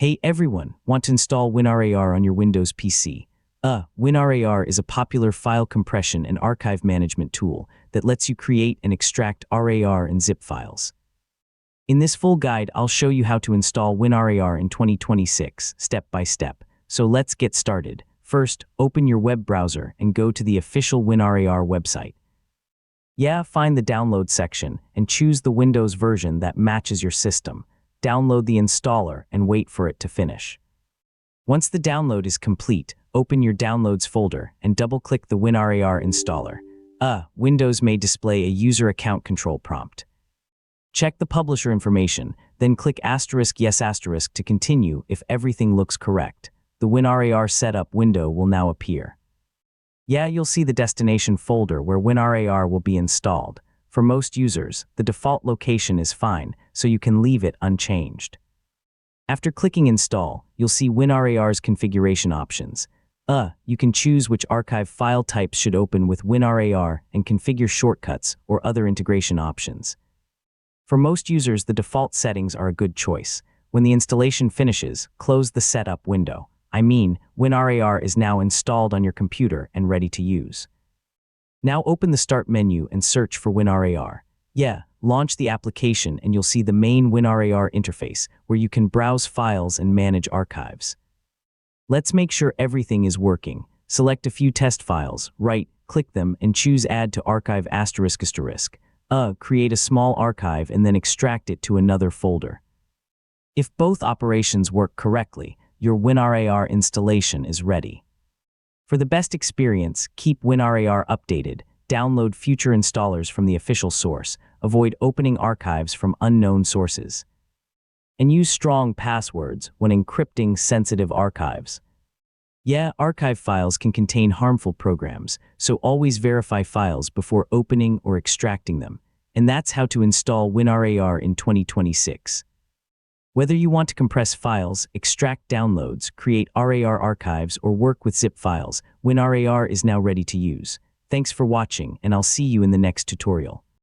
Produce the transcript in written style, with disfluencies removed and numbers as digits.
Hey everyone, want to install WinRAR on your Windows PC? WinRAR is a popular file compression and archive management tool that lets you create and extract RAR and zip files. In this full guide, I'll show you how to install WinRAR in 2026, step by step. So let's get started. First, open your web browser and go to the official WinRAR website. Find the download section and choose the Windows version that matches your system. Download the installer and wait for it to finish. Once the download is complete, open your Downloads folder and double-click the WinRAR installer. Windows may display a user account control prompt. Check the publisher information, then click *yes* to continue if everything looks correct. The WinRAR setup window will now appear. You'll see the destination folder where WinRAR will be installed. For most users, the default location is fine, so you can leave it unchanged. After clicking Install, you'll see WinRAR's configuration options. You can choose which archive file types should open with WinRAR and configure shortcuts or other integration options. For most users, the default settings are a good choice. When the installation finishes, close the setup window. WinRAR is now installed on your computer and ready to use. Now open the Start menu and search for WinRAR. Launch the application and you'll see the main WinRAR interface where you can browse files and manage archives. Let's make sure everything is working. Select a few test files, right-click them and choose Add to Archive ***. Create a small archive and then extract it to another folder. If both operations work correctly, your WinRAR installation is ready. For the best experience, keep WinRAR updated, download future installers from the official source, avoid opening archives from unknown sources, and use strong passwords when encrypting sensitive archives. Archive files can contain harmful programs, so always verify files before opening or extracting them. And that's how to install WinRAR in 2026. Whether you want to compress files, extract downloads, create RAR archives, or work with zip files, WinRAR is now ready to use. Thanks for watching, and I'll see you in the next tutorial.